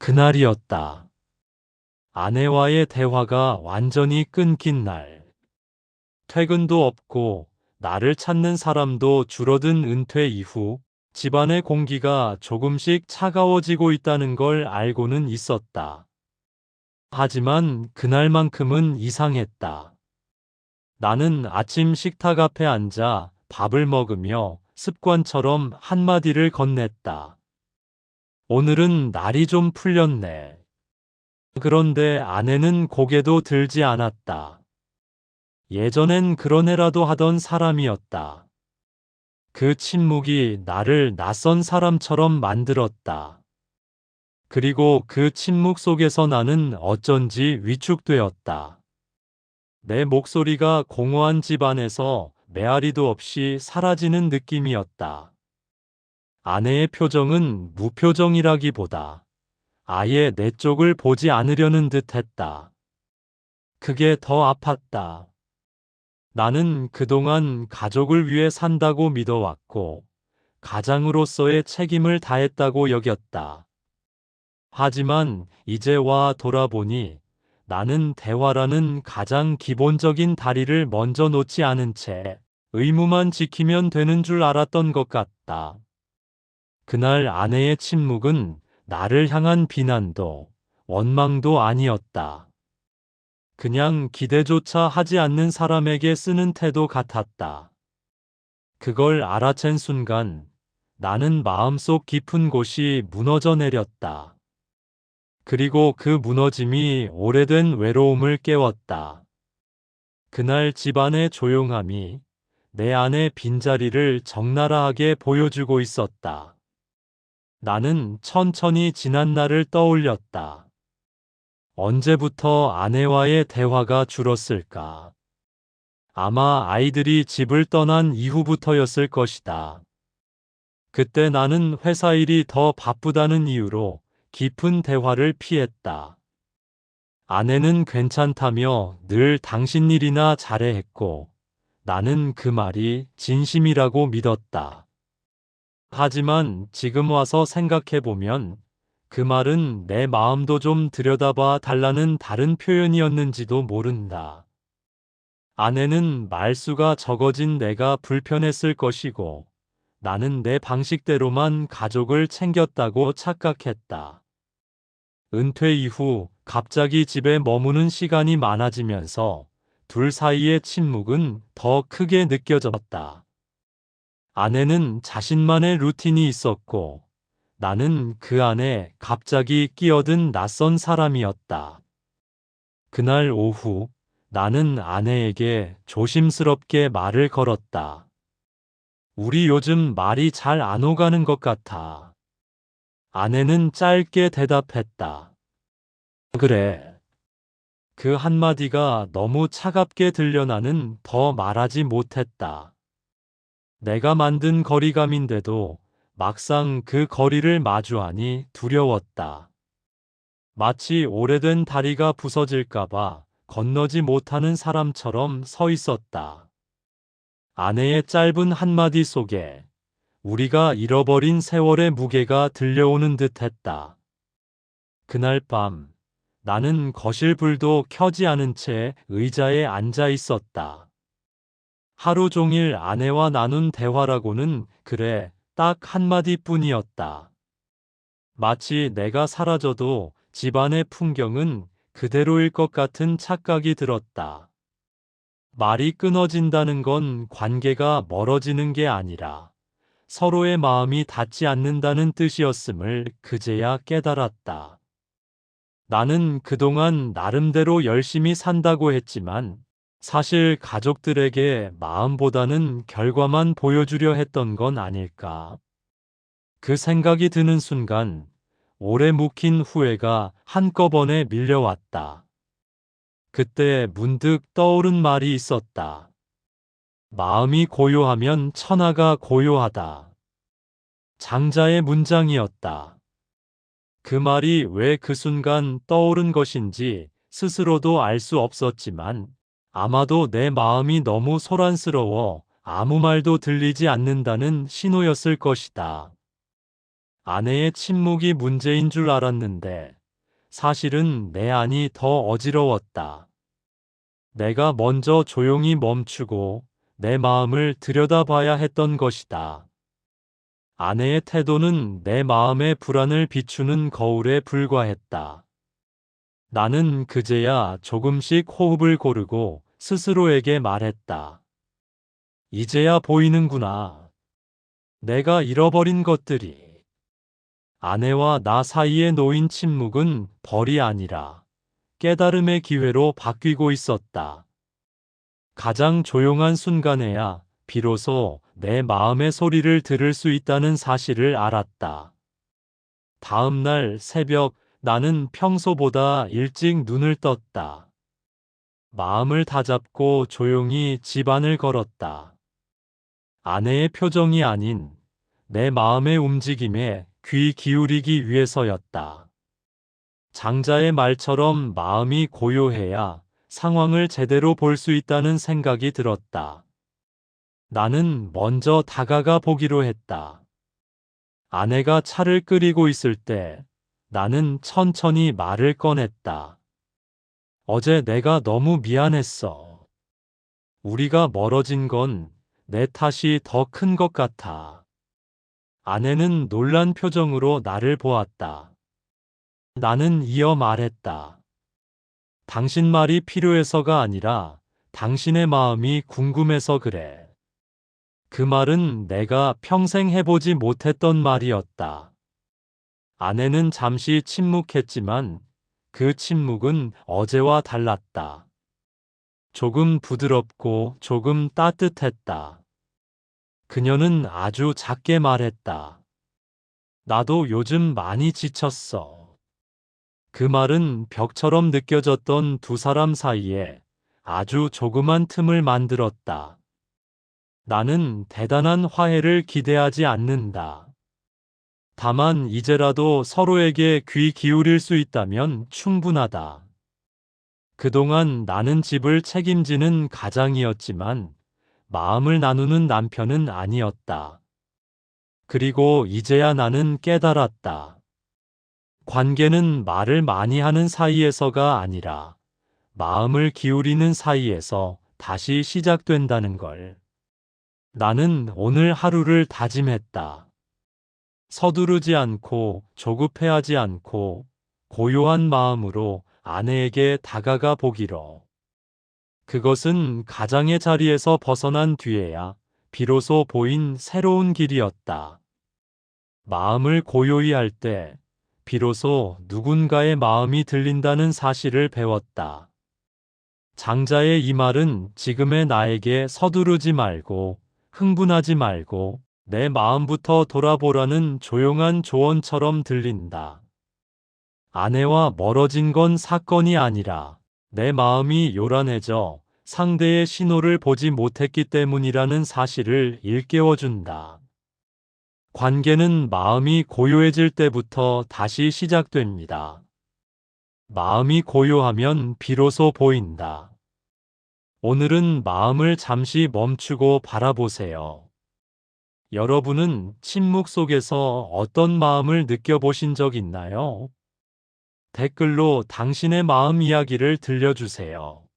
그날이었다. 아내와의 대화가 완전히 끊긴 날. 퇴근도 없고 나를 찾는 사람도 줄어든 은퇴 이후 집안의 공기가 조금씩 차가워지고 있다는 걸 알고는 있었다. 하지만 그날만큼은 이상했다. 나는 아침 식탁 앞에 앉아 밥을 먹으며 습관처럼 한마디를 건넸다. 오늘은 날이 좀 풀렸네. 그런데 아내는 고개도 들지 않았다. 예전엔 그런 애라도 하던 사람이었다. 그 침묵이 나를 낯선 사람처럼 만들었다. 그리고 그 침묵 속에서 나는 어쩐지 위축되었다. 내 목소리가 공허한 집 안에서 메아리도 없이 사라지는 느낌이었다. 아내의 표정은 무표정이라기보다 아예 내 쪽을 보지 않으려는 듯 했다. 그게 더 아팠다. 나는 그동안 가족을 위해 산다고 믿어왔고, 가장으로서의 책임을 다했다고 여겼다. 하지만 이제 와 돌아보니 나는 대화라는 가장 기본적인 다리를 먼저 놓지 않은 채 의무만 지키면 되는 줄 알았던 것 같다. 그날 아내의 침묵은 나를 향한 비난도 원망도 아니었다. 그냥 기대조차 하지 않는 사람에게 쓰는 태도 같았다. 그걸 알아챈 순간 나는 마음속 깊은 곳이 무너져 내렸다. 그리고 그 무너짐이 오래된 외로움을 깨웠다. 그날 집안의 조용함이 내 안의 빈자리를 적나라하게 보여주고 있었다. 나는 천천히 지난 날을 떠올렸다. 언제부터 아내와의 대화가 줄었을까? 아마 아이들이 집을 떠난 이후부터였을 것이다. 그때 나는 회사 일이 더 바쁘다는 이유로 깊은 대화를 피했다. 아내는 괜찮다며 늘 당신 일이나 잘해 했고, 나는 그 말이 진심이라고 믿었다. 하지만 지금 와서 생각해보면 그 말은 내 마음도 좀 들여다봐 달라는 다른 표현이었는지도 모른다. 아내는 말수가 적어진 내가 불편했을 것이고, 나는 내 방식대로만 가족을 챙겼다고 착각했다. 은퇴 이후 갑자기 집에 머무는 시간이 많아지면서 둘 사이의 침묵은 더 크게 느껴졌다. 아내는 자신만의 루틴이 있었고, 나는 그 안에 갑자기 끼어든 낯선 사람이었다. 그날 오후, 나는 아내에게 조심스럽게 말을 걸었다. 우리 요즘 말이 잘 안 오가는 것 같아. 아내는 짧게 대답했다. 그래. 그 한마디가 너무 차갑게 들려 나는 더 말하지 못했다. 내가 만든 거리감인데도 막상 그 거리를 마주하니 두려웠다. 마치 오래된 다리가 부서질까봐 건너지 못하는 사람처럼 서 있었다. 아내의 짧은 한마디 속에 우리가 잃어버린 세월의 무게가 들려오는 듯 했다. 그날 밤, 나는 거실 불도 켜지 않은 채 의자에 앉아 있었다. 하루 종일 아내와 나눈 대화라고는 그래, 딱 한마디뿐이었다. 마치 내가 사라져도 집안의 풍경은 그대로일 것 같은 착각이 들었다. 말이 끊어진다는 건 관계가 멀어지는 게 아니라 서로의 마음이 닿지 않는다는 뜻이었음을 그제야 깨달았다. 나는 그동안 나름대로 열심히 산다고 했지만 사실 가족들에게 마음보다는 결과만 보여주려 했던 건 아닐까. 그 생각이 드는 순간 오래 묵힌 후회가 한꺼번에 밀려왔다. 그때 문득 떠오른 말이 있었다. 마음이 고요하면 천하가 고요하다. 장자의 문장이었다. 그 말이 왜 그 순간 떠오른 것인지 스스로도 알 수 없었지만 아마도 내 마음이 너무 소란스러워 아무 말도 들리지 않는다는 신호였을 것이다. 아내의 침묵이 문제인 줄 알았는데 사실은 내 안이 더 어지러웠다. 내가 먼저 조용히 멈추고 내 마음을 들여다봐야 했던 것이다. 아내의 태도는 내 마음의 불안을 비추는 거울에 불과했다. 나는 그제야 조금씩 호흡을 고르고 스스로에게 말했다. 이제야 보이는구나. 내가 잃어버린 것들이. 아내와 나 사이에 놓인 침묵은 벌이 아니라 깨달음의 기회로 바뀌고 있었다. 가장 조용한 순간에야 비로소 내 마음의 소리를 들을 수 있다는 사실을 알았다. 다음 날 새벽 나는 평소보다 일찍 눈을 떴다. 마음을 다잡고 조용히 집 안을 걸었다. 아내의 표정이 아닌 내 마음의 움직임에 귀 기울이기 위해서였다. 장자의 말처럼 마음이 고요해야 상황을 제대로 볼 수 있다는 생각이 들었다. 나는 먼저 다가가 보기로 했다. 아내가 차를 끓이고 있을 때 나는 천천히 말을 꺼냈다. 어제 내가 너무 미안했어. 우리가 멀어진 건 내 탓이 더 큰 것 같아. 아내는 놀란 표정으로 나를 보았다. 나는 이어 말했다. 당신 말이 필요해서가 아니라 당신의 마음이 궁금해서 그래. 그 말은 내가 평생 해보지 못했던 말이었다. 아내는 잠시 침묵했지만 그 침묵은 어제와 달랐다. 조금 부드럽고 조금 따뜻했다. 그녀는 아주 작게 말했다. 나도 요즘 많이 지쳤어. 그 말은 벽처럼 느껴졌던 두 사람 사이에 아주 조그만 틈을 만들었다. 나는 대단한 화해를 기대하지 않는다. 다만 이제라도 서로에게 귀 기울일 수 있다면 충분하다. 그동안 나는 집을 책임지는 가장이었지만 마음을 나누는 남편은 아니었다. 그리고 이제야 나는 깨달았다. 관계는 말을 많이 하는 사이에서가 아니라 마음을 기울이는 사이에서 다시 시작된다는 걸. 나는 오늘 하루를 다짐했다. 서두르지 않고 조급해하지 않고 고요한 마음으로 아내에게 다가가 보기로. 그것은 가장의 자리에서 벗어난 뒤에야 비로소 보인 새로운 길이었다. 마음을 고요히 할 때 비로소 누군가의 마음이 들린다는 사실을 배웠다. 장자의 이 말은 지금의 나에게 서두르지 말고 흥분하지 말고 내 마음부터 돌아보라는 조용한 조언처럼 들린다. 아내와 멀어진 건 사건이 아니라 내 마음이 요란해져 상대의 신호를 보지 못했기 때문이라는 사실을 일깨워준다. 관계는 마음이 고요해질 때부터 다시 시작됩니다. 마음이 고요하면 비로소 보인다. 오늘은 마음을 잠시 멈추고 바라보세요. 여러분은 침묵 속에서 어떤 마음을 느껴보신 적 있나요? 댓글로 당신의 마음 이야기를 들려주세요.